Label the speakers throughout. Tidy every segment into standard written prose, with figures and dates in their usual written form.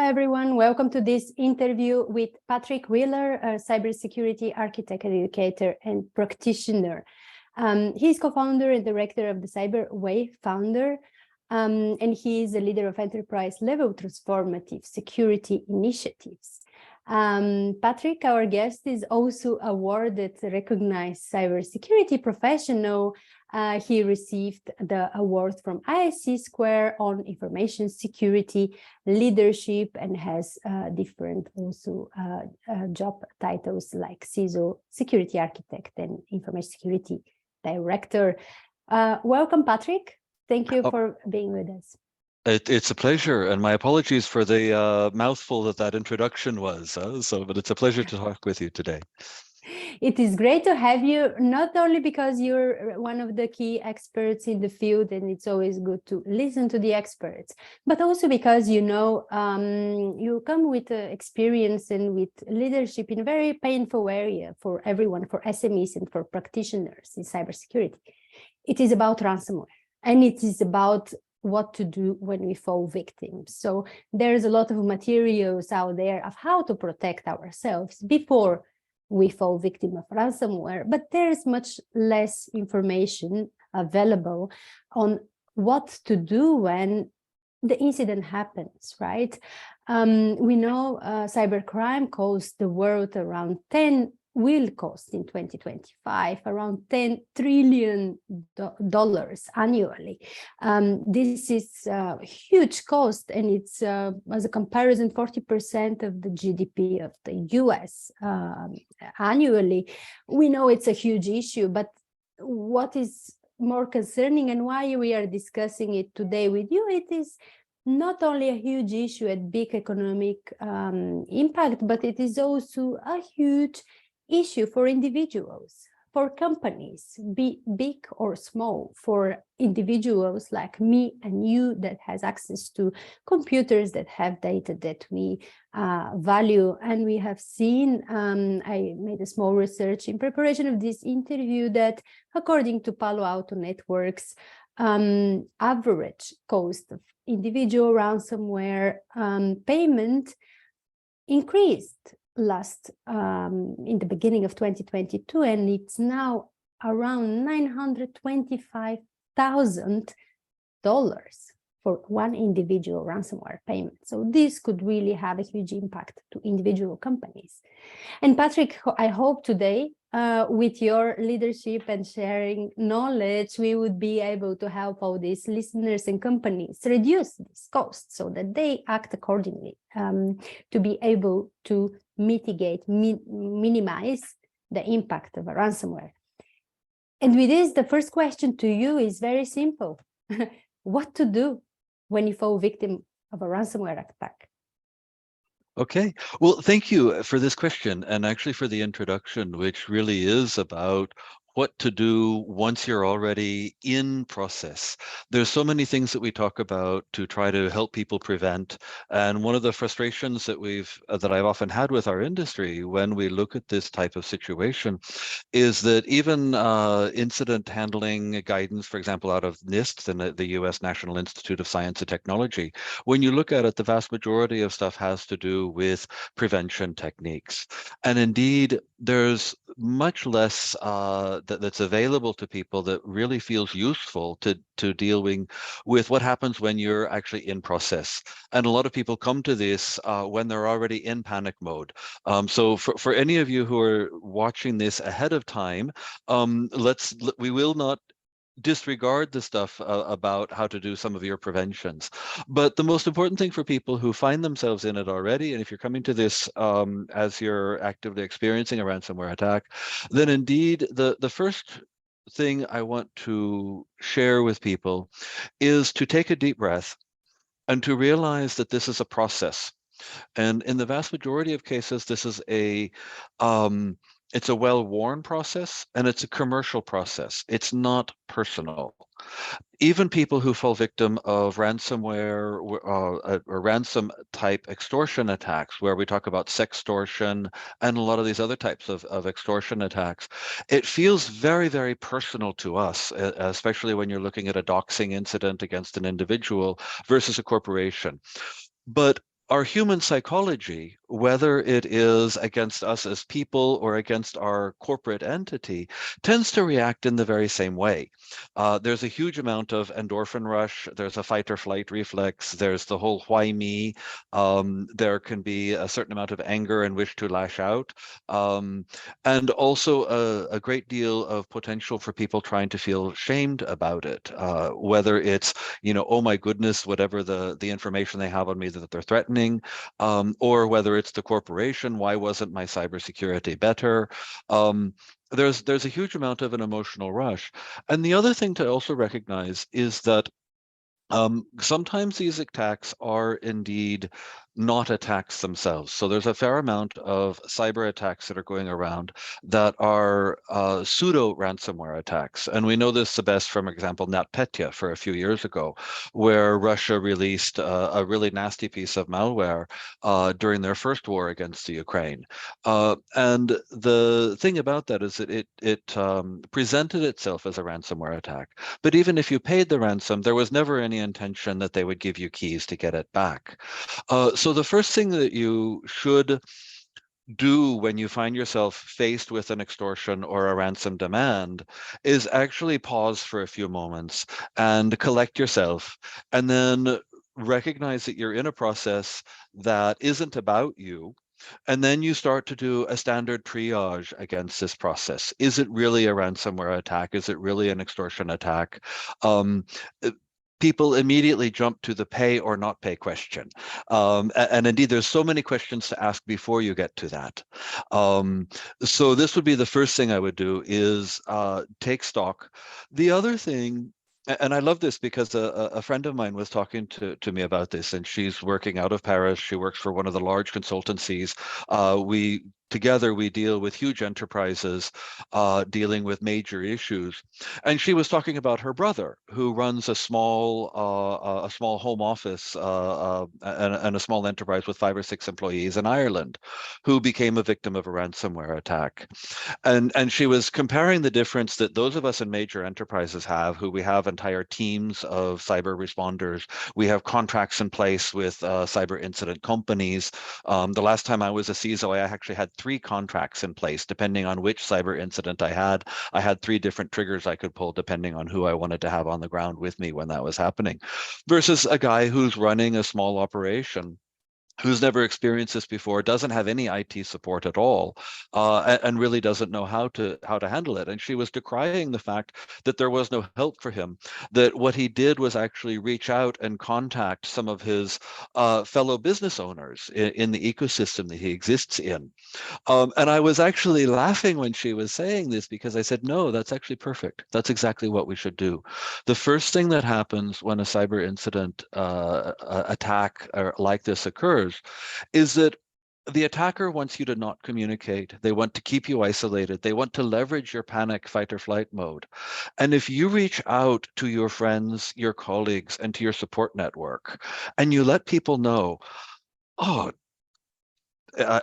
Speaker 1: everyone. Welcome to this interview with Patrick Wheeler, a cybersecurity architect, educator, and practitioner. He's co-founder and director of the CyberWayFinder, and he is a leader of enterprise-level transformative security initiatives. Patrick, our guest, is also awarded recognized cybersecurity professional. He received the award from ISC Square on information security leadership and has different also job titles like CISO, security architect, and information security director. Welcome, Patrick. Thank you for being with us.
Speaker 2: It's a pleasure, and my apologies for the mouthful that introduction was. But it's a pleasure to talk with you today.
Speaker 1: It is great to have you, not only because you're one of the key experts in the field, and it's always good to listen to the experts, but also because, you know, you come with experience and with leadership in a very painful area for everyone, for SMEs and for practitioners in cybersecurity. It is about ransomware, and it is about what to do when we fall victims. So there's a lot of materials out there of how to protect ourselves before we fall victim of ransomware, but there's much less information available on what to do when the incident happens, right? We know cybercrime costs the world will cost in 2025 around $10 trillion annually. This is a huge cost, and it's, as a comparison, 40% of the GDP of the US annually. We know it's a huge issue, but what is more concerning and why we are discussing it today with you, it is not only a huge issue at big economic impact, but it is also a huge issue for individuals, for companies, be big or small, for individuals like me and you that has access to computers that have data that we value. And we have seen, I made a small research in preparation of this interview that according to Palo Alto Networks, average cost of individual ransomware payment increased in the beginning of 2022, and it's now around $925,000 for one individual ransomware payment. So this could really have a huge impact to individual companies. And Patrick, I hope today, with your leadership and sharing knowledge, we would be able to help all these listeners and companies reduce this cost so that they act accordingly to be able to mitigate, minimize the impact of a ransomware. And with this, the first question to you is very simple. What to do when you fall victim of a ransomware attack?
Speaker 2: Okay, well, thank you for this question, and actually for the introduction, which really is about what to do once you're already in process. There's so many things that we talk about to try to help people prevent. And one of the frustrations that I've often had with our industry when we look at this type of situation is that even incident handling guidance, for example, out of NIST and the US National Institute of Science and Technology, when you look at it, the vast majority of stuff has to do with prevention techniques. And indeed, there's much less that's available to people that really feels useful to dealing with what happens when you're actually in process. And a lot of people come to this when they're already in panic mode. So for any of you who are watching this ahead of time, we will not disregard the stuff about how to do some of your preventions. But the most important thing for people who find themselves in it already, and if you're coming to this as you're actively experiencing a ransomware attack, then indeed the first thing I want to share with people is to take a deep breath and to realize that this is a process. And in the vast majority of cases, this is it's a well-worn process, and it's a commercial process. It's not personal. Even people who fall victim of ransomware or ransom type extortion attacks, where we talk about sextortion and a lot of these other types of extortion attacks, it feels very, very personal to us, especially when you're looking at a doxing incident against an individual versus a corporation. But our human psychology, whether it is against us as people or against our corporate entity, tends to react in the very same way. There's a huge amount of endorphin rush. There's a fight or flight reflex. There's the whole why me. There can be a certain amount of anger and wish to lash out. And also a great deal of potential for people trying to feel shamed about it, whether it's, oh my goodness, whatever the information they have on me that they're threatening, or whether it's the corporation, why wasn't my cybersecurity better? There's a huge amount of an emotional rush. And the other thing to also recognize is that sometimes these attacks are indeed not attacks themselves. So there's a fair amount of cyber attacks that are going around that are pseudo ransomware attacks. And we know this the best from example NotPetya for a few years ago, where Russia released a really nasty piece of malware during their first war against the Ukraine. And the thing about that is that it presented itself as a ransomware attack. But even if you paid the ransom, there was never any intention that they would give you keys to get it back. So the first thing that you should do when you find yourself faced with an extortion or a ransom demand is actually pause for a few moments and collect yourself, and then recognize that you're in a process that isn't about you. And then you start to do a standard triage against this process. Is it really a ransomware attack? Is it really an extortion attack? Um, People immediately jump to the pay or not pay question. And indeed, there's so many questions to ask before you get to that. So this would be the first thing I would do is take stock. The other thing, and I love this because a friend of mine was talking to me about this, and she's working out of Paris. She works for one of the large consultancies. Together we deal with huge enterprises dealing with major issues. And she was talking about her brother, who runs a small home office and a small enterprise with 5 or 6 employees in Ireland, who became a victim of a ransomware attack. And she was comparing the difference that those of us in major enterprises have, who we have entire teams of cyber responders. We have contracts in place with cyber incident companies. The last time I was a CISO, I actually had 3 contracts in place, depending on which cyber incident I had. I had 3 different triggers I could pull depending on who I wanted to have on the ground with me when that was happening, versus a guy who's running a small operation, who's never experienced this before, doesn't have any IT support at all, and really doesn't know how to handle it. And she was decrying the fact that there was no help for him, that what he did was actually reach out and contact some of his fellow business owners in the ecosystem that he exists in. And I was actually laughing when she was saying this, because I said, no, that's actually perfect. That's exactly what we should do. The first thing that happens when a cyber incident attack like this occurs is that the attacker wants you to not communicate. They want to keep you isolated. They want to leverage your panic, fight or flight mode. And if you reach out to your friends, your colleagues, and to your support network, and you let people know, oh,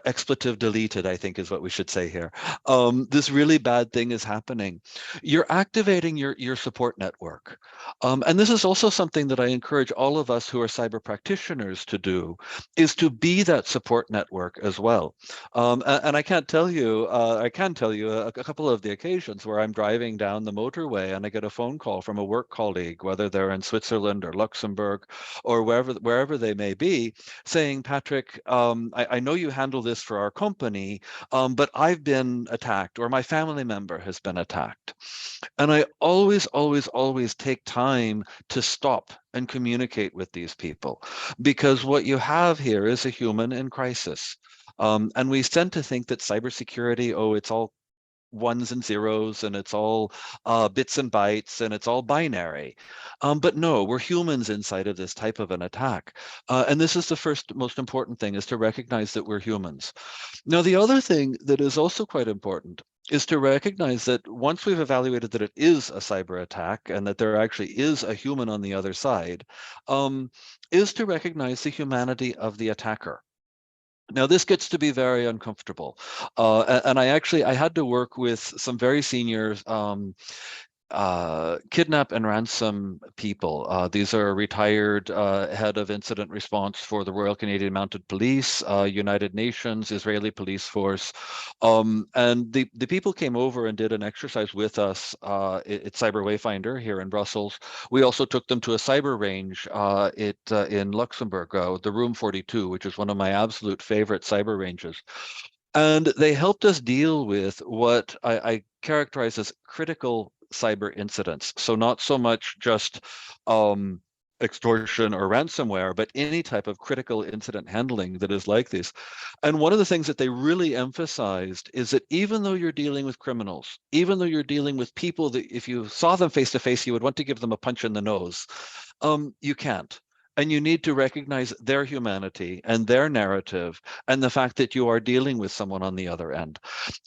Speaker 2: expletive deleted, I think is what we should say here. This really bad thing is happening. You're activating your support network. And this is also something that I encourage all of us who are cyber practitioners to do, is to be that support network as well. And I can tell you a couple of the occasions where I'm driving down the motorway and I get a phone call from a work colleague, whether they're in Switzerland or Luxembourg or wherever they may be, saying, Patrick, I know you handle this for our company, but I've been attacked, or my family member has been attacked. And I always, always, always take time to stop and communicate with these people, because what you have here is a human in crisis. And we tend to think that cybersecurity, oh, it's all ones and zeros, and it's all bits and bytes, and it's all binary. But no, we're humans inside of this type of an attack. And this is the first most important thing, is to recognize that we're humans. Now, the other thing that is also quite important is to recognize that once we've evaluated that it is a cyber attack and that there actually is a human on the other side, is to recognize the humanity of the attacker. Now, this gets to be very uncomfortable. And I had to work with some very senior kidnap and ransom people. These are retired head of incident response for the Royal Canadian Mounted Police, United Nations, Israeli police force. And the people came over and did an exercise with us at CyberWayFinder here in Brussels. We also took them to a cyber range in Luxembourg, the Room 42, which is one of my absolute favorite cyber ranges. And they helped us deal with what I characterize as critical cyber incidents. So not so much just extortion or ransomware, but any type of critical incident handling that is like this. And one of the things that they really emphasized is that even though you're dealing with criminals, even though you're dealing with people that if you saw them face to face, you would want to give them a punch in the nose, you can't. And you need to recognize their humanity and their narrative and the fact that you are dealing with someone on the other end.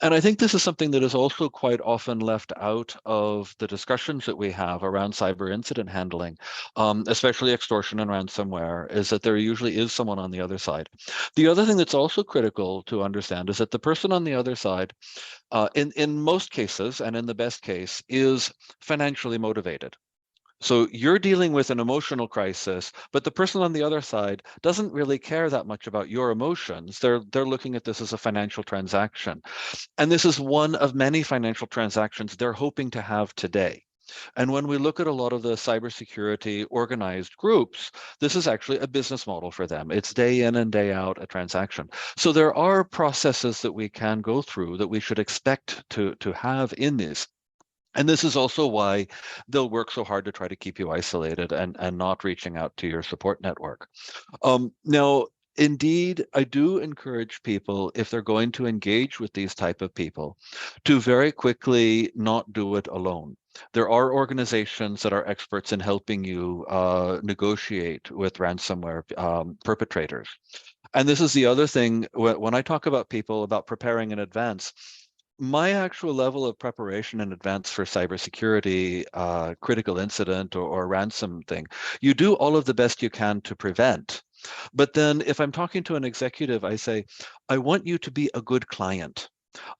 Speaker 2: And I think this is something that is also quite often left out of the discussions that we have around cyber incident handling, especially extortion and ransomware, is that there usually is someone on the other side. The other thing that's also critical to understand is that the person on the other side, in most cases and in the best case, is financially motivated. So you're dealing with an emotional crisis, but the person on the other side doesn't really care that much about your emotions. They're looking at this as a financial transaction. And this is one of many financial transactions they're hoping to have today. And when we look at a lot of the cybersecurity organized groups, this is actually a business model for them. It's day in and day out a transaction. So there are processes that we can go through that we should expect to have in this. And this is also why they'll work so hard to try to keep you isolated and not reaching out to your support network. Now, indeed, I do encourage people, if they're going to engage with these type of people, to very quickly not do it alone. There are organizations that are experts in helping you negotiate with ransomware perpetrators. And this is the other thing, when I talk about people about preparing in advance, my actual level of preparation in advance for cybersecurity, critical incident or ransom thing, you do all of the best you can to prevent. But then if I'm talking to an executive, I say, I want you to be a good client.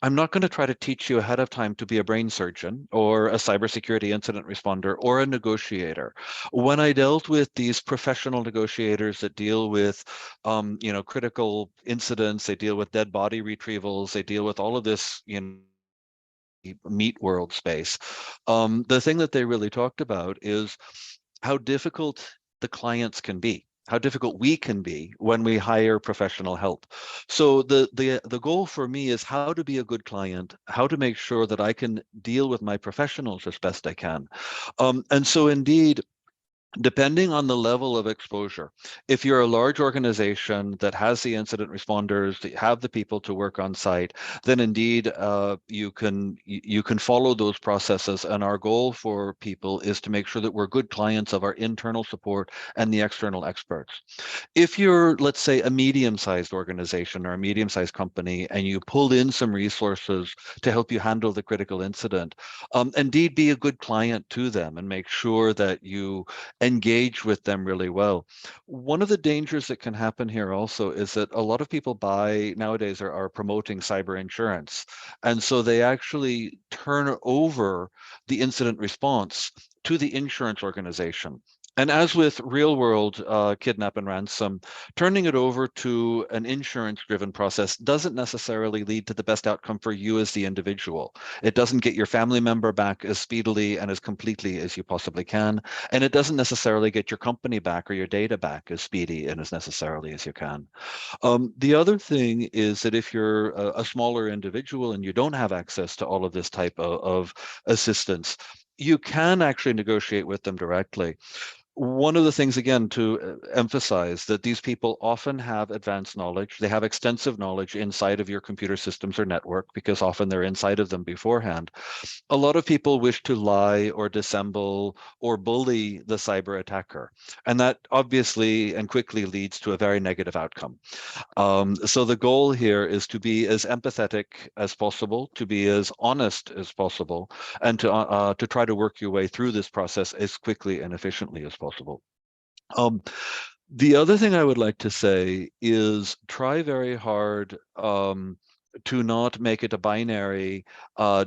Speaker 2: I'm not going to try to teach you ahead of time to be a brain surgeon or a cybersecurity incident responder or a negotiator. When I dealt with these professional negotiators that deal with, critical incidents, they deal with dead body retrievals, they deal with all of this, meat world space. The thing that they really talked about is how difficult the clients can be, how difficult we can be when we hire professional help. So the goal for me is how to be a good client, how to make sure that I can deal with my professionals as best I can. And so indeed, depending on the level of exposure, if you're a large organization that has the incident responders, that have the people to work on site, then indeed you can follow those processes. And our goal for people is to make sure that we're good clients of our internal support and the external experts. If you're, let's say, a medium-sized organization or a medium-sized company, and you pulled in some resources to help you handle the critical incident, indeed be a good client to them and make sure that you engage with them really well. One of the dangers that can happen here also is that a lot of people nowadays are promoting cyber insurance. And so they actually turn over the incident response to the insurance organization. And as with real world kidnap and ransom, turning it over to an insurance driven process doesn't necessarily lead to the best outcome for you as the individual. It doesn't get your family member back as speedily and as completely as you possibly can. And it doesn't necessarily get your company back or your data back as speedy and as necessarily as you can. The other thing is that if you're a smaller individual and you don't have access to all of this type of assistance, you can actually negotiate with them directly. One of the things, again, to emphasize that these people often have advanced knowledge. They have extensive knowledge inside of your computer systems or network because often they're inside of them beforehand. A lot of people wish to lie or dissemble or bully the cyber attacker. And that obviously and quickly leads to a very negative outcome. So the goal here is to be as empathetic as possible, to be as honest as possible, and to try to work your way through this process as quickly and efficiently as possible. The other thing I would like to say is try very hard to not make it a binary,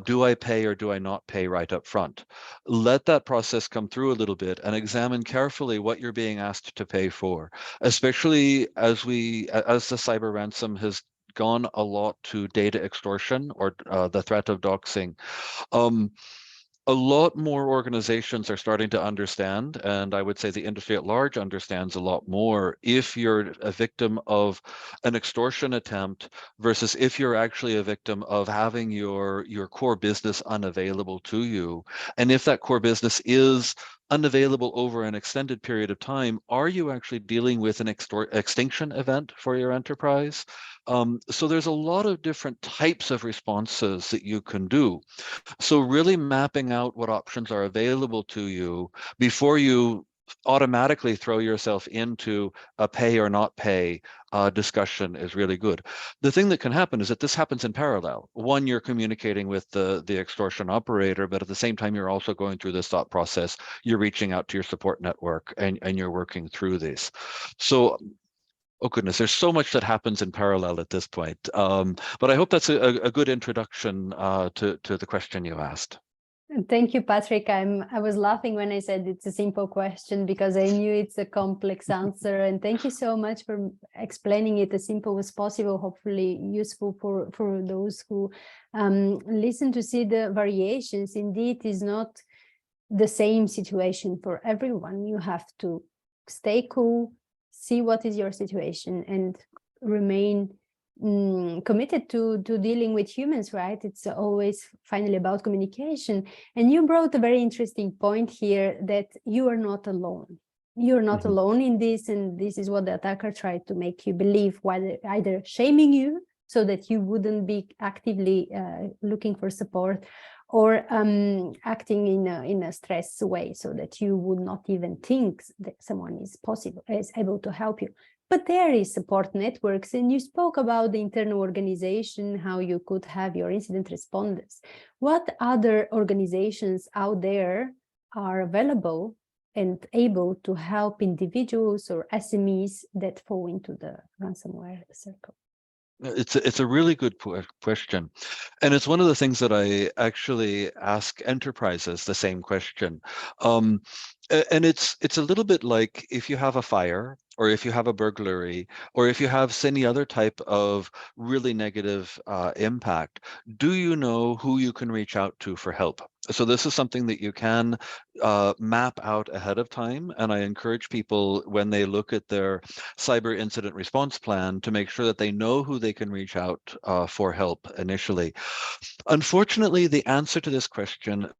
Speaker 2: do I pay or do I not pay right up front? Let that process come through a little bit and examine carefully what you're being asked to pay for, especially as the cyber ransom has gone a lot to data extortion or the threat of doxing. Um, a lot more organizations are starting to understand, and I would say the industry at large understands a lot more, if you're a victim of an extortion attempt versus if you're actually a victim of having your core business unavailable to you. And if that core business is unavailable over an extended period of time, are you actually dealing with an extinction event for your enterprise? So there's a lot of different types of responses that you can do. So really mapping out what options are available to you before you automatically throw yourself into a pay or not pay discussion is really good. The thing that can happen is that this happens in parallel. One, you're communicating with the extortion operator, but at the same time, you're also going through this thought process. You're reaching out to your support network and you're working through this. So oh goodness, there's so much that happens in parallel at this point. But I hope that's a good introduction to the question you asked.
Speaker 1: Thank you, Patrick. I was laughing when I said it's a simple question because I knew it's a complex answer. And thank you so much for explaining it as simple as possible, hopefully useful for those who listen to see the variations. Indeed, is not the same situation for everyone. You have to stay cool, see what is your situation, and remain committed to dealing with humans, right? It's always finally about communication. And you brought a very interesting point here, that you are not alone. You're not alone in this, and this is what the attacker tried to make you believe, while either shaming you so that you wouldn't be actively looking for support, or acting in a stress way so that you would not even think that someone is able to help you. But there is support networks, and you spoke about the internal organization, how you could have your incident responders. What other organizations out there are available and able to help individuals or SMEs that fall into the ransomware circle?
Speaker 2: It's a really good question. And it's one of the things that I actually ask enterprises the same question. And it's a little bit like if you have a fire, or if you have a burglary, or if you have any other type of really negative impact, do you know who you can reach out to for help? So this is something that you can map out ahead of time. And I encourage people, when they look at their cyber incident response plan, to make sure that they know who they can reach out for help initially. Unfortunately, the answer to this question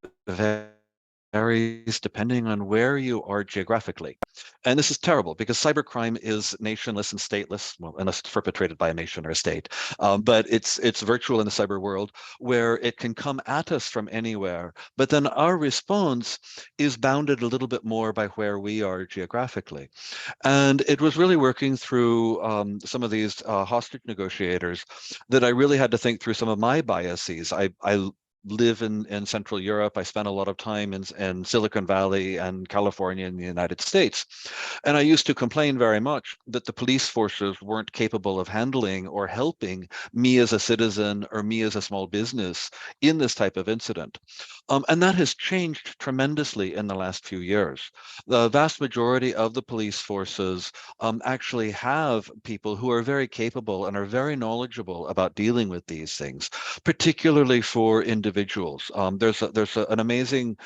Speaker 2: varies depending on where you are geographically. And this is terrible because cybercrime is nationless and stateless, well, unless it's perpetrated by a nation or a state. But it's virtual in the cyber world, where it can come at us from anywhere. But then our response is bounded a little bit more by where we are geographically. And it was really working through some of these hostage negotiators that I really had to think through some of my biases. I live in Central Europe. I spent a lot of time in Silicon Valley and California in the United States. And I used to complain very much that the police forces weren't capable of handling or helping me as a citizen or me as a small business in this type of incident. And that has changed tremendously in the last few years. The vast majority of the police forces actually have people who are very capable and are very knowledgeable about dealing with these things, particularly for individuals. There's an amazing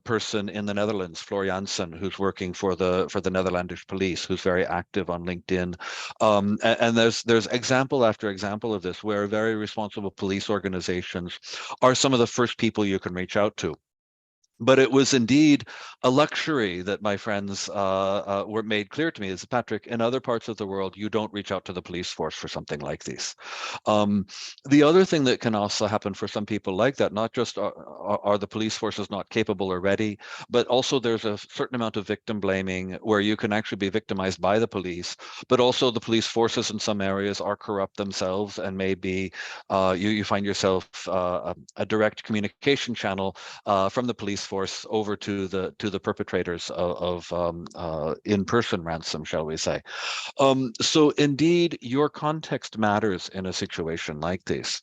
Speaker 2: person in the Netherlands, Floor Jansen, who's working for the Netherlandish police, who's very active on LinkedIn. And there's example after example of this, where very responsible police organizations are some of the first people you can reach out to. But it was indeed a luxury that my friends were made clear to me, is, Patrick, in other parts of the world, you don't reach out to the police force for something like this. The other thing that can also happen for some people like that, not just are the police forces not capable or ready, but also there's a certain amount of victim blaming, where you can actually be victimized by the police, but also the police forces in some areas are corrupt themselves, and maybe you find yourself a direct communication channel from the police force over to the perpetrators of in-person ransom, shall we say. So indeed, your context matters in a situation like this.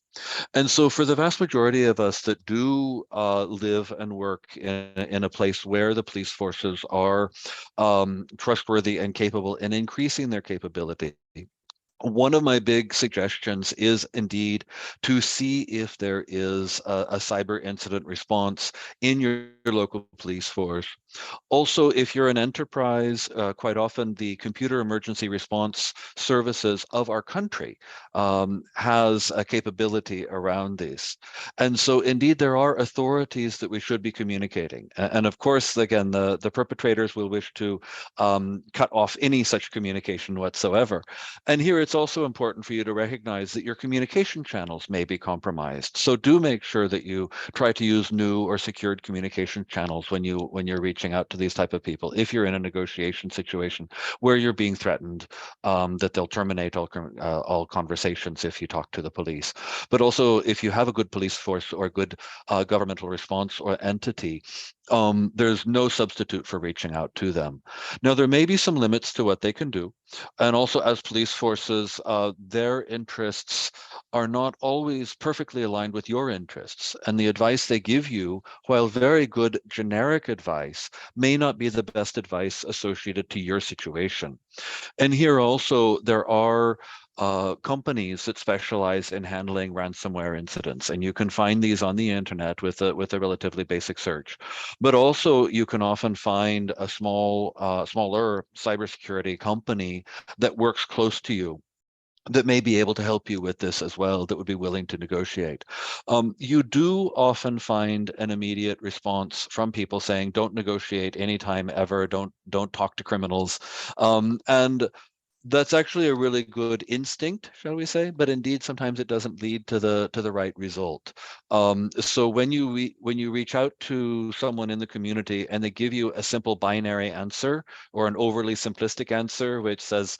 Speaker 2: And so for the vast majority of us that do live and work in a place where the police forces are trustworthy and capable and increasing their capability, one of my big suggestions is indeed to see if there is a cyber incident response in your local police force. Also, if you're an enterprise, quite often the computer emergency response services of our country has a capability around this. And so indeed, there are authorities that we should be communicating. And of course, again, the perpetrators will wish to cut off any such communication whatsoever. And here it's also important for you to recognize that your communication channels may be compromised. So do make sure that you try to use new or secured communication channels when you're reaching out to these type of people. If you're in a negotiation situation where you're being threatened, that they'll terminate all conversations if you talk to the police. But also, if you have a good police force or a good governmental response or entity, there's no substitute for reaching out to them. Now, there may be some limits to what they can do. And also, as police forces, their interests are not always perfectly aligned with your interests. And the advice they give you, while very good generic advice, may not be the best advice associated to your situation. And here also, there are companies that specialize in handling ransomware incidents, and you can find these on the internet with a relatively basic search. But also, you can often find a smaller cybersecurity company that works close to you, that may be able to help you with this as well, that would be willing to negotiate. You do often find an immediate response from people saying, don't negotiate anytime ever, don't talk to criminals. And that's actually a really good instinct, shall we say? But indeed, sometimes it doesn't lead to the right result. So when you reach out to someone in the community and they give you a simple binary answer or an overly simplistic answer, which says,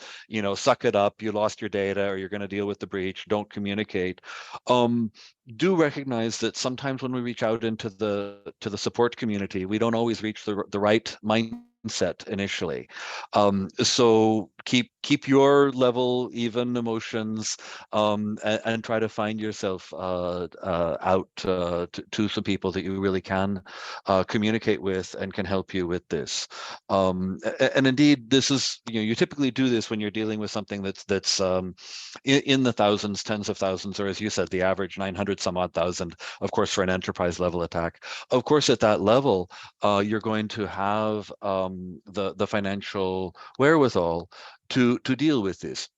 Speaker 2: suck it up, you lost your data, or you're going to deal with the breach, don't communicate. Do recognize that sometimes when we reach out into the support community, we don't always reach the right mindset initially. So keep your level even emotions, and try to find yourself out to some people that you really can communicate with and can help you with this. And indeed, this is, you typically do this when you're dealing with something that's in the thousands, tens of thousands, or as you said, the average 900 some odd thousand, of course, for an enterprise level attack. Of course, at that level, you're going to have the financial wherewithal to deal with this.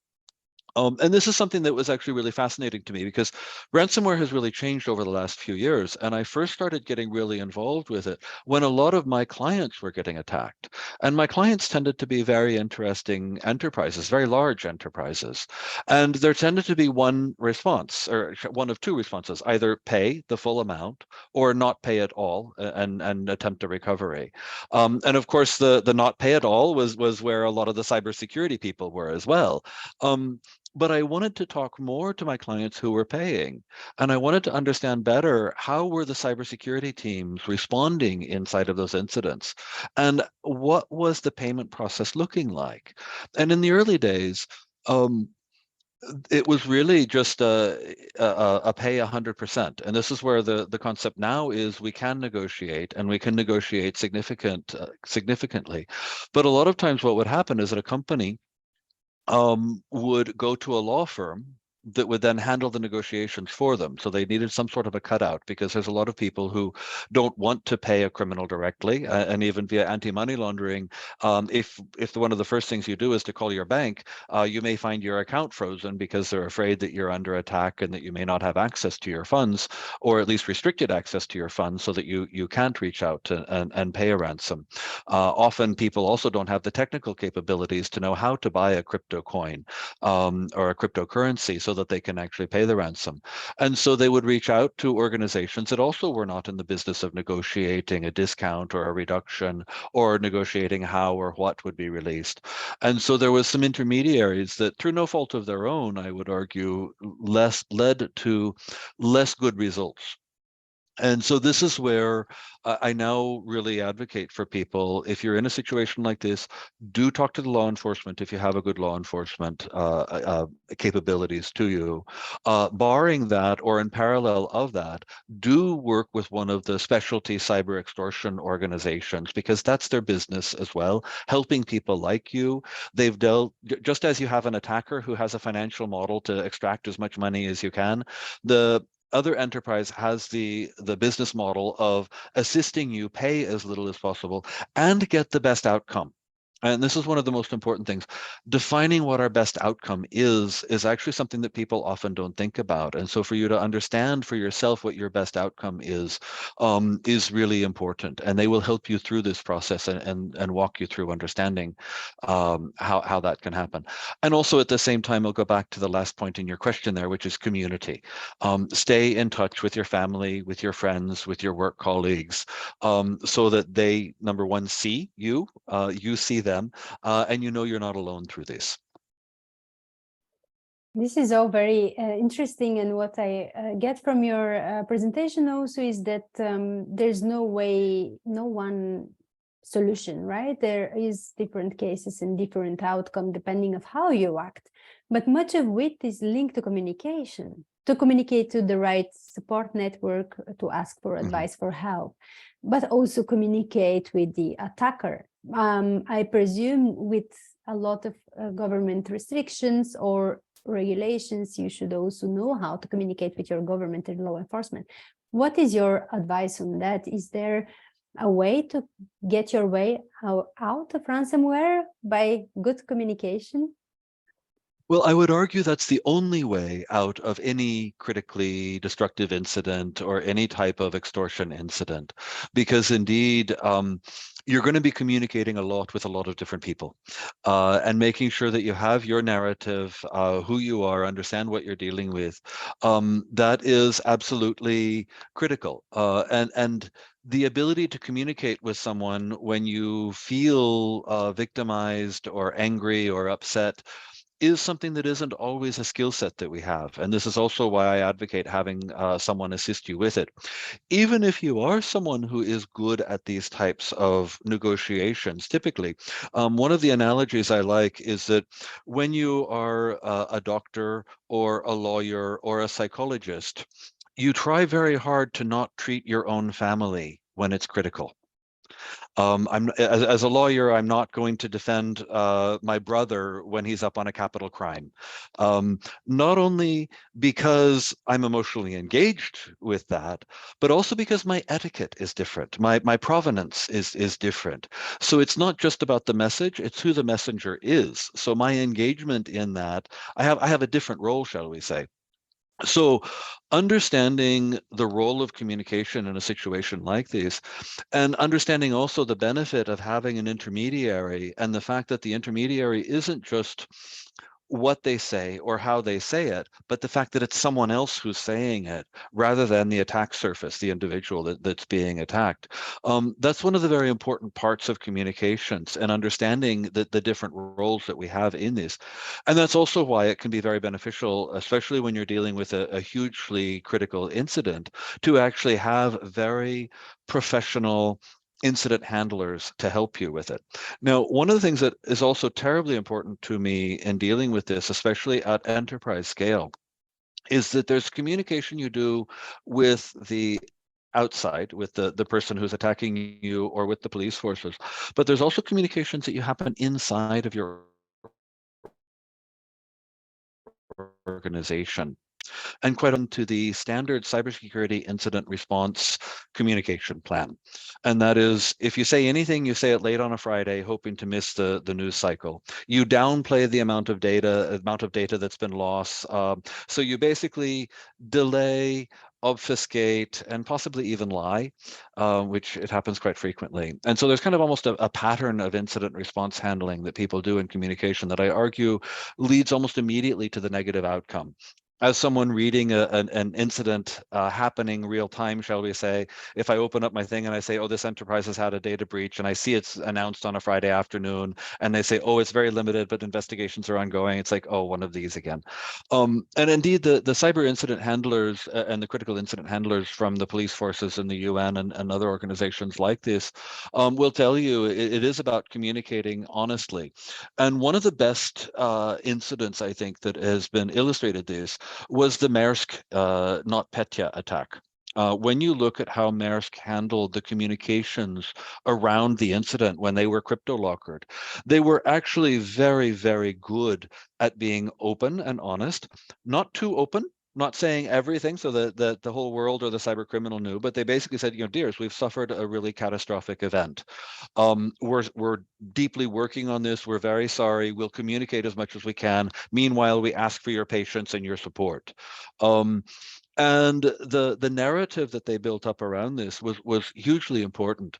Speaker 2: And this is something that was actually really fascinating to me, because ransomware has really changed over the last few years. And I first started getting really involved with it when a lot of my clients were getting attacked. And my clients tended to be very interesting enterprises, very large enterprises. And there tended to be one response, or one of two responses: either pay the full amount or not pay at all and attempt a recovery. And of course, the not pay at all was where a lot of the cybersecurity people were as well. But I wanted to talk more to my clients who were paying, and I wanted to understand better how were the cybersecurity teams responding inside of those incidents, and what was the payment process looking like. And in the early days, it was really just a pay 100%. And this is where the concept now is we can negotiate, and we can negotiate significantly. But a lot of times what would happen is that a company would go to a law firm that would then handle the negotiations for them. So they needed some sort of a cutout, because there's a lot of people who don't want to pay a criminal directly, and even via anti-money laundering. If one of the first things you do is to call your bank, you may find your account frozen because they're afraid that you're under attack and that you may not have access to your funds, or at least restricted access to your funds, so that you can't reach out and pay a ransom. Often people also don't have the technical capabilities to know how to buy a crypto coin or a cryptocurrency, so that they can actually pay the ransom. And so they would reach out to organizations that also were not in the business of negotiating a discount or a reduction, or negotiating how or what would be released. And so there was some intermediaries that, through no fault of their own, I would argue, led to less good results. And so this is where I now really advocate for people, if you're in a situation like this, do talk to the law enforcement if you have a good law enforcement capabilities to you. Barring that, or in parallel of that, do work with one of the specialty cyber extortion organizations, because that's their business as well, helping people like you. They've dealt, just as you have an attacker who has a financial model to extract as much money as you can, the other enterprise has the business model of assisting you pay as little as possible and get the best outcome. And this is one of the most important things. Defining what our best outcome is actually something that people often don't think about. And so for you to understand for yourself what your best outcome is really important. And they will help you through this process and walk you through understanding how that can happen. And also at the same time, I'll go back to the last point in your question there, which is community. Stay in touch with your family, with your friends, with your work colleagues, so that they, number one, see you, you see them, and you know you're not alone through this.
Speaker 1: This is all very interesting, and what I get from your presentation also is that there's no one solution, right? There is different cases and different outcome depending of how you act, but much of it is linked to communication, to communicate to the right support network, to ask for advice, for help, but also communicate with the attacker. I presume with a lot of government restrictions or regulations, you should also know how to communicate with your government and law enforcement. What is your advice on that? Is there a way to get your way out of ransomware by good communication?
Speaker 2: Well, I would argue that's the only way out of any critically destructive incident or any type of extortion incident, because indeed, you're going to be communicating a lot with a lot of different people, and making sure that you have your narrative, who you are, understand what you're dealing with. That is absolutely critical. And the ability to communicate with someone when you feel victimized or angry or upset is something that isn't always a skill set that we have. And this is also why I advocate having someone assist you with it. Even if you are someone who is good at these types of negotiations, typically, one of the analogies I like is that when you are a doctor or a lawyer or a psychologist, you try very hard to not treat your own family when it's critical. As a lawyer, I'm not going to defend my brother when he's up on a capital crime. Not only because I'm emotionally engaged with that, but also because my etiquette is different. My provenance is different. So it's not just about the message, it's who the messenger is. So my engagement in that, I have a different role, shall we say. So understanding the role of communication in a situation like this, and understanding also the benefit of having an intermediary, and the fact that the intermediary isn't just what they say or how they say it, but the fact that it's someone else who's saying it rather than the attack surface, the individual that's being attacked. That's one of the very important parts of communications, and understanding the different roles that we have in this. And that's also why it can be very beneficial, especially when you're dealing with a hugely critical incident, to actually have very professional incident handlers to help you with it. Now, one of the things that is also terribly important to me in dealing with this, especially at enterprise scale, is that there's communication you do with the outside, with the person who's attacking you, or with the police forces, but there's also communications that you happen inside of your organization. And quite on to the standard cybersecurity incident response communication plan. And that is, if you say anything, you say it late on a Friday, hoping to miss the news cycle. You downplay the amount of data that's been lost. So you basically delay, obfuscate, and possibly even lie, which it happens quite frequently. And so there's kind of almost a pattern of incident response handling that people do in communication that I argue leads almost immediately to the negative outcome. as someone reading an incident happening real time, shall we say, if I open up my thing and I say, oh, this enterprise has had a data breach, and I see it's announced on a Friday afternoon, and they say, oh, it's very limited, but investigations are ongoing, it's like, oh, one of these again. And indeed, the cyber incident handlers and the critical incident handlers from the police forces in the UN and other organizations like this will tell you it is about communicating honestly. And one of the best incidents, I think, that has been illustrated this was the Maersk NotPetya attack. When you look at how Maersk handled the communications around the incident when they were crypto lockered, they were actually very, very good at being open and honest, not too open, not saying everything so that the whole world or the cyber criminal knew, but they basically said, you know, dears, we've suffered a really catastrophic event. We're deeply working on this. We're very sorry. We'll communicate as much as we can. Meanwhile, we ask for your patience and your support. And the narrative that they built up around this was hugely important,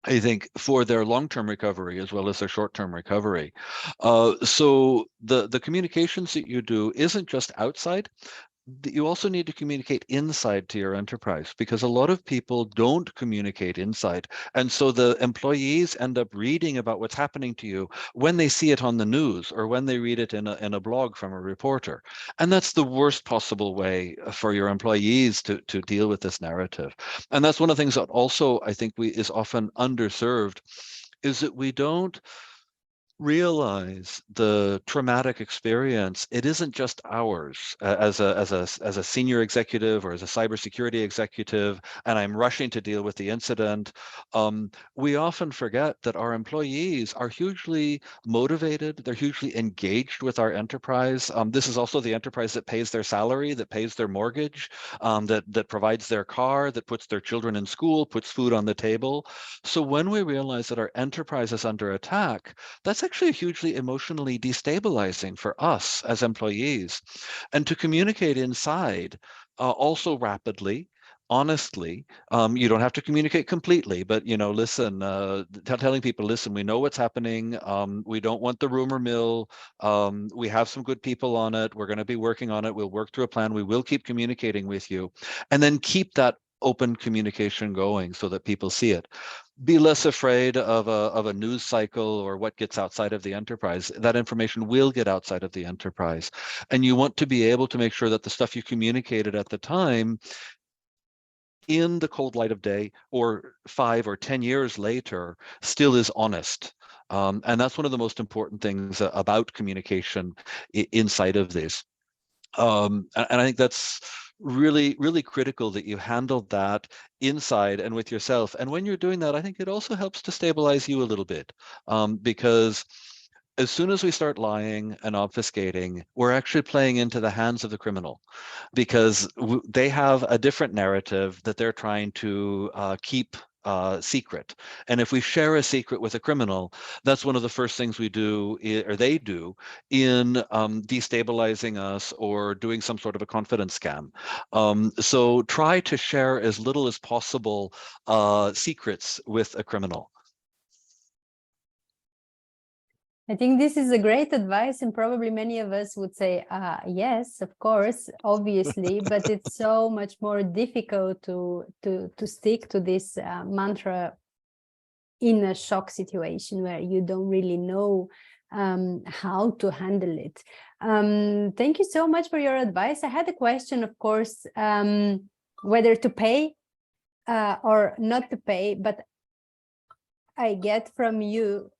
Speaker 2: I think, for their long-term recovery as well as their short-term recovery. So the communications that you do isn't just outside. You also need to communicate inside to your enterprise, because a lot of people don't communicate inside. And so the employees end up reading about what's happening to you when they see it on the news or when they read it in a blog from a reporter. And that's the worst possible way for your employees to deal with this narrative. And that's one of the things that also I think is often underserved, is that we don't realize the traumatic experience. It isn't just ours as a senior executive or as a cybersecurity executive, and I'm rushing to deal with the incident. We often forget that our employees are hugely motivated. They're hugely engaged with our enterprise. This is also the enterprise that pays their salary, that pays their mortgage, that provides their car, that puts their children in school, puts food on the table. So when we realize that our enterprise is under attack, that's actually hugely emotionally destabilizing for us as employees. And to communicate inside also rapidly, honestly, you don't have to communicate completely, but, you know, listen, telling people, listen, we know what's happening. We don't want the rumor mill. We have some good people on it. We're going to be working on it. We'll work through a plan. We will keep communicating with you, and then keep that open communication going so that people see it. Be less afraid of a news cycle or what gets outside of the enterprise. That information will get outside of the enterprise. And you want to be able to make sure that the stuff you communicated at the time, in the cold light of day or 5 or 10 years later, still is honest. And that's one of the most important things about communication inside of this. And I think that's really, really critical that you handle that inside and with yourself. And when you're doing that, I think it also helps to stabilize you a little bit, because as soon as we start lying and obfuscating, we're actually playing into the hands of the criminal, because they have a different narrative that they're trying to keep secret. And if we share a secret with a criminal, that's one of the first things we do, or they do, in destabilizing us or doing some sort of a confidence scam. So try to share as little as possible secrets with a criminal.
Speaker 1: I think this is a great advice, and probably many of us would say, yes, of course, obviously, but it's so much more difficult to stick to this mantra in a shock situation where you don't really know how to handle it. Thank you so much for your advice. I had a question, of course, whether to pay or not to pay, but I get from you,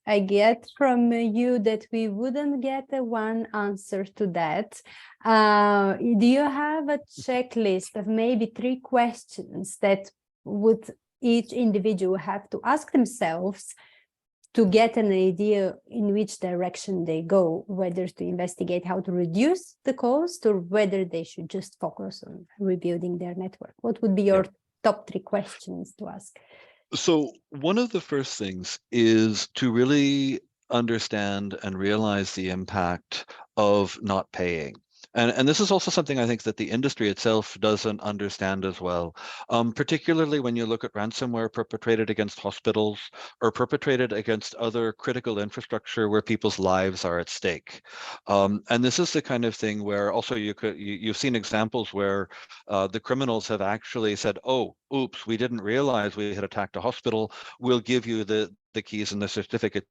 Speaker 1: I get from you that we wouldn't get a one answer to that. Do you have a checklist of maybe 3 questions that would each individual have to ask themselves to get an idea in which direction they go, whether to investigate how to reduce the cost or whether they should just focus on rebuilding their network? What would be your top 3 questions to ask?
Speaker 2: So one of the first things is to really understand and realize the impact of not paying. And this is also something I think that the industry itself doesn't understand as well, particularly when you look at ransomware perpetrated against hospitals or perpetrated against other critical infrastructure where people's lives are at stake. And this is the kind of thing where also you've seen examples where the criminals have actually said, oh, oops, we didn't realize we had attacked a hospital. We'll give you the keys and the certificate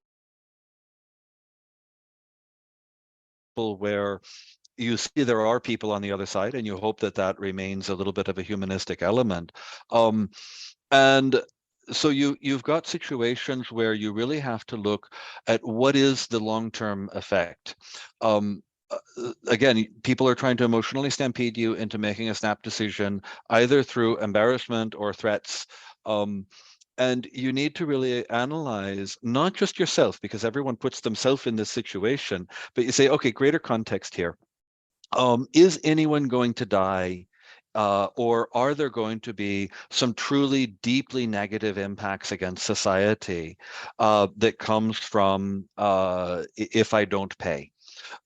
Speaker 2: where you see there are people on the other side, and you hope that that remains a little bit of a humanistic element. And so you've got situations where you really have to look at what is the long-term effect. Again, people are trying to emotionally stampede you into making a snap decision, either through embarrassment or threats. And you need to really analyze not just yourself, because everyone puts themselves in this situation, but you say, okay, greater context here. Is anyone going to die? Or are there going to be some truly deeply negative impacts against society that comes from if I don't pay?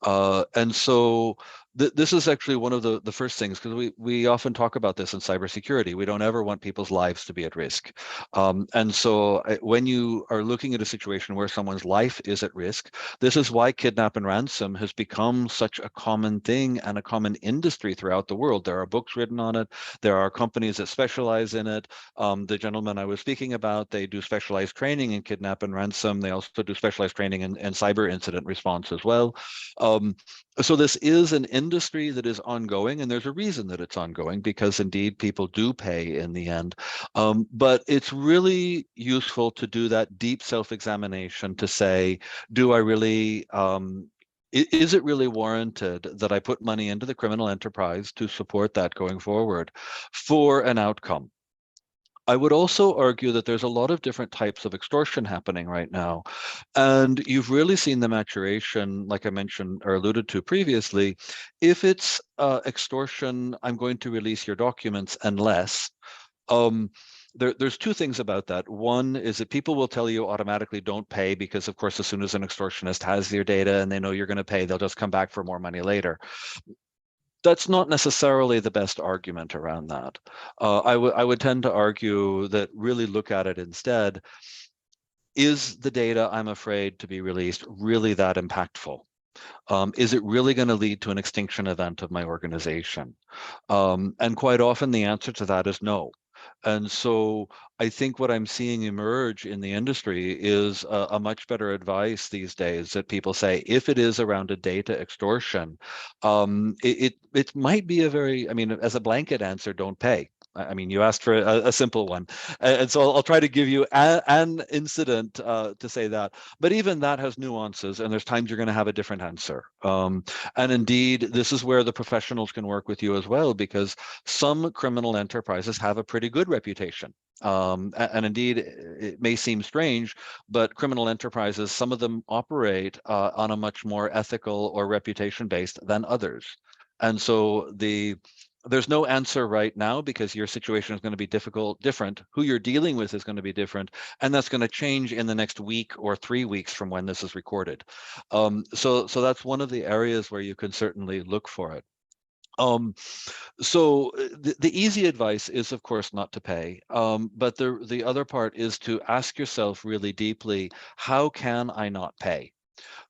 Speaker 2: And so this is actually one of the first things, because we often talk about this in cybersecurity. We don't ever want people's lives to be at risk. And so when you are looking at a situation where someone's life is at risk, this is why kidnap and ransom has become such a common thing and a common industry throughout the world. There are books written on it. There are companies that specialize in it. The gentleman I was speaking about, they do specialized training in kidnap and ransom. They also do specialized training in cyber incident response as well. So this is an industry that is ongoing, and there's a reason that it's ongoing, because indeed people do pay in the end. But it's really useful to do that deep self-examination to say, do I really, is it really warranted that I put money into the criminal enterprise to support that going forward for an outcome? I would also argue that there's a lot of different types of extortion happening right now. And you've really seen the maturation, like I mentioned or alluded to previously. If it's extortion, I'm going to release your documents unless, there's two things about that. One is that people will tell you automatically don't pay, because of course, as soon as an extortionist has your data and they know you're going to pay, they'll just come back for more money later. That's not necessarily the best argument around that. I would tend to argue that really look at it instead. Is the data I'm afraid to be released really that impactful? Is it really going to lead to an extinction event of my organization? And quite often the answer to that is no. And so I think what I'm seeing emerge in the industry is a much better advice these days, that people say, if it is around a data extortion, it might be a very, I mean, as a blanket answer, don't pay. I mean, you asked for a simple one. And so I'll try to give you an incident to say that. But even that has nuances, and there's times you're going to have a different answer. And indeed, this is where the professionals can work with you as well, because some criminal enterprises have a pretty good reputation. And indeed, it may seem strange, but criminal enterprises, some of them operate on a much more ethical or reputation-based than others. And so there's no answer right now, because your situation is going to be different. Who you're dealing with is going to be different, and that's going to change in the next week or 3 weeks from when this is recorded. So that's one of the areas where you can certainly look for it. So the easy advice is, of course, not to pay. But the other part is to ask yourself really deeply, how can I not pay?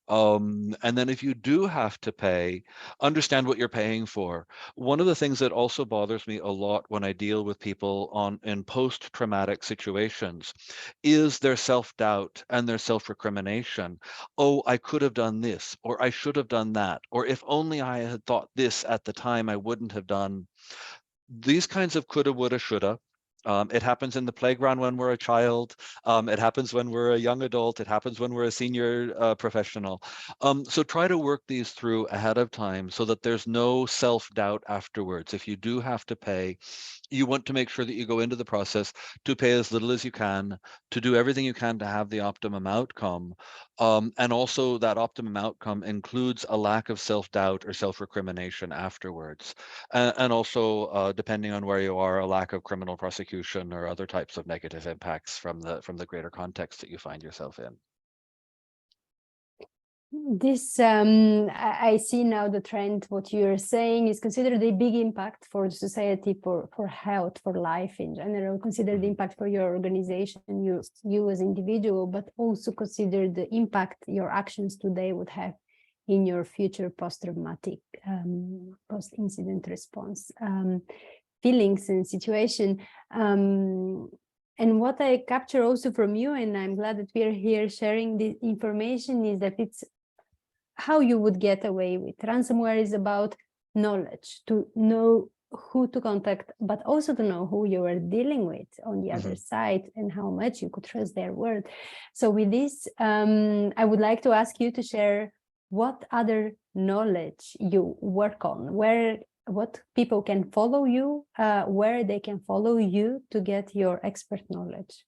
Speaker 2: And then if you do have to pay, understand what you're paying for. One of the things that also bothers me a lot when I deal with people in post-traumatic situations is their self-doubt and their self-recrimination. Oh, I could have done this, or I should have done that, or if only I had thought this at the time, I wouldn't have done. These kinds of coulda, woulda, shoulda. It happens in the playground when we're a child. It happens when we're a young adult. It happens when we're a senior professional. So try to work these through ahead of time so that there's no self-doubt afterwards. If you do have to pay, you want to make sure that you go into the process to pay as little as you can, to do everything you can to have the optimum outcome. And also that optimum outcome includes a lack of self-doubt or self-recrimination afterwards. And also, depending on where you are, a lack of criminal prosecution or other types of negative impacts from the greater context that you find yourself in.
Speaker 1: This, I see now the trend, what you're saying is considered a big impact for the society, for health, for life in general, consider the impact for your organization, you as individual, but also consider the impact your actions today would have in your future post-traumatic, post-incident response feelings and situation. And what I capture also from you, and I'm glad that we're here sharing this information, is that it's how you would get away with. Ransomware is about knowledge, to know who to contact, but also to know who you are dealing with on the other side and how much you could trust their word. So with this, I would like to ask you to share what other knowledge you work on, what people can follow you, where they can follow you to get your expert knowledge.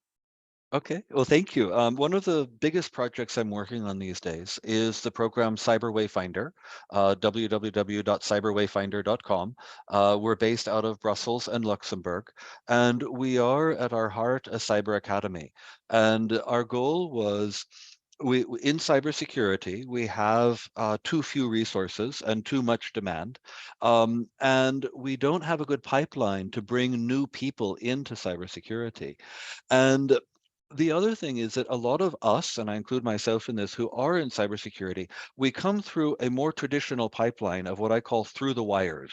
Speaker 2: Okay, well, thank you. One of the biggest projects I'm working on these days is the program CyberWayFinder, www.cyberwayfinder.com. We're based out of Brussels and Luxembourg, and we are at our heart a cyber academy. And our goal was, in cybersecurity, we have too few resources and too much demand, and we don't have a good pipeline to bring new people into cybersecurity. And the other thing is that a lot of us, and I include myself in this, who are in cybersecurity, we come through a more traditional pipeline of what I call through the wires.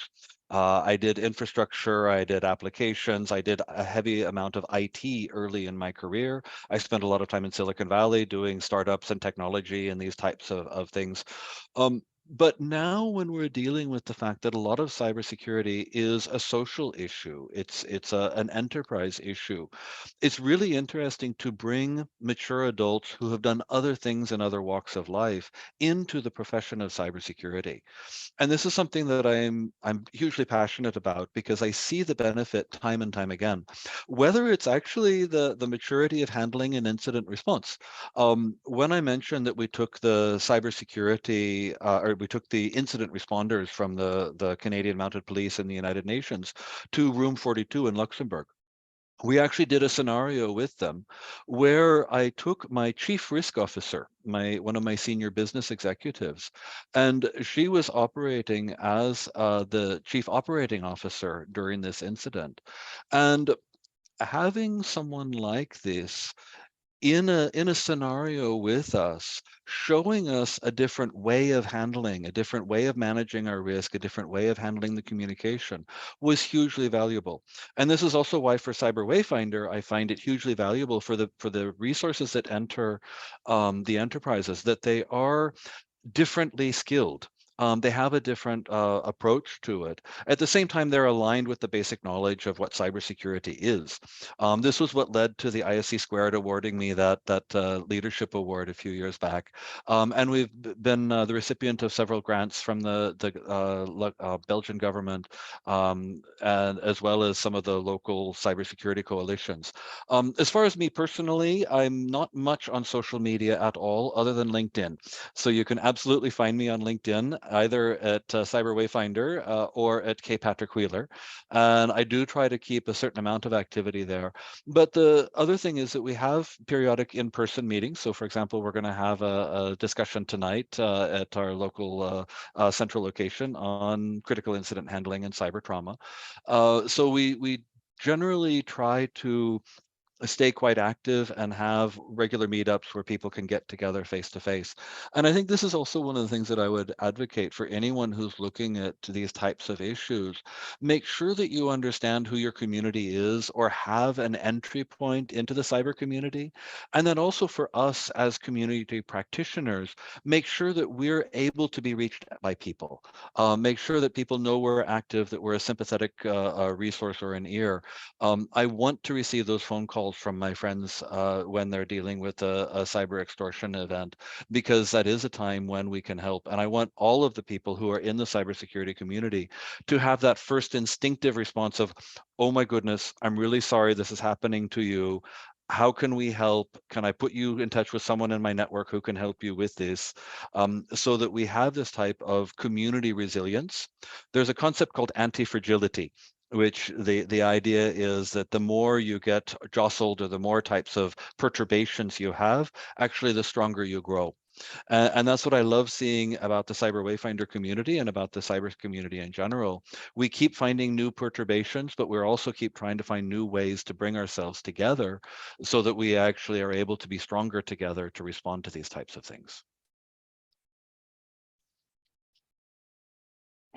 Speaker 2: I did infrastructure, I did applications, I did a heavy amount of IT early in my career. I spent a lot of time in Silicon Valley doing startups and technology and these types of things. But now when we're dealing with the fact that a lot of cybersecurity is a social issue, it's an enterprise issue, it's really interesting to bring mature adults who have done other things in other walks of life into the profession of cybersecurity. And this is something that I'm hugely passionate about because I see the benefit time and time again, whether it's actually the maturity of handling an incident response. When I mentioned that we took the cybersecurity, or we took the incident responders from the Canadian Mounted Police and the United Nations to Room 42 in Luxembourg, we actually did a scenario with them where I took my chief risk officer, one of my senior business executives, and she was operating as the chief operating officer during this incident. And having someone like this in a scenario with us, showing us a different way of handling, a different way of managing our risk, a different way of handling the communication, was hugely valuable. And this is also why for CyberWayFinder, I find it hugely valuable for the resources that enter the enterprises, that they are differently skilled. They have a different approach to it. At the same time, they're aligned with the basic knowledge of what cybersecurity is. This was what led to the ISC Squared awarding me that leadership award a few years back. And we've been the recipient of several grants from the Belgian government, and as well as some of the local cybersecurity coalitions. As far as me personally, I'm not much on social media at all, other than LinkedIn. So you can absolutely find me on LinkedIn, either at CyberWayFinder or at K. Patrick Wheeler. And I do try to keep a certain amount of activity there. But the other thing is that we have periodic in-person meetings. So for example, we're going to have a discussion tonight at our local central location on critical incident handling and cyber trauma. So we generally try to stay quite active and have regular meetups where people can get together face to face. And I think this is also one of the things that I would advocate for anyone who's looking at these types of issues. Make sure that you understand who your community is or have an entry point into the cyber community. And then also for us as community practitioners, make sure that we're able to be reached by people. Make sure that people know we're active, that we're a sympathetic resource or an ear. I want to receive those phone calls from my friends when they're dealing with a cyber extortion event, because that is a time when we can help. And I want all of the people who are in the cybersecurity community to have that first instinctive response of, oh my goodness, I'm really sorry this is happening to you. How can we help? Can I put you in touch with someone in my network who can help you with this? So that we have this type of community resilience. There's a concept called anti-fragility, which the idea is that the more you get jostled or the more types of perturbations you have, actually the stronger you grow. And that's what I love seeing about the CyberWayFinder community and about the cyber community in general. We keep finding new perturbations, but we're also keep trying to find new ways to bring ourselves together so that we actually are able to be stronger together to respond to these types of things.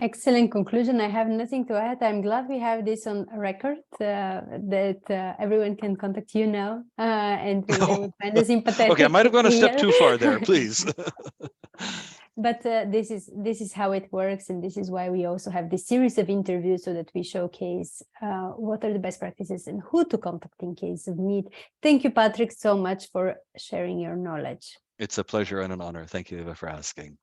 Speaker 1: Excellent conclusion. I have nothing to add. I'm glad we have this on record, that everyone can contact you now, and they would find us sympathetic.
Speaker 2: Okay, I might have gone a step
Speaker 1: here.
Speaker 2: too far there, please.
Speaker 1: But this is how it works, and this is why we also have this series of interviews, so that we showcase what are the best practices and who to contact in case of need. Thank you, Patrick, so much for sharing your knowledge.
Speaker 2: It's a pleasure and an honor. Thank you, Eva, for asking.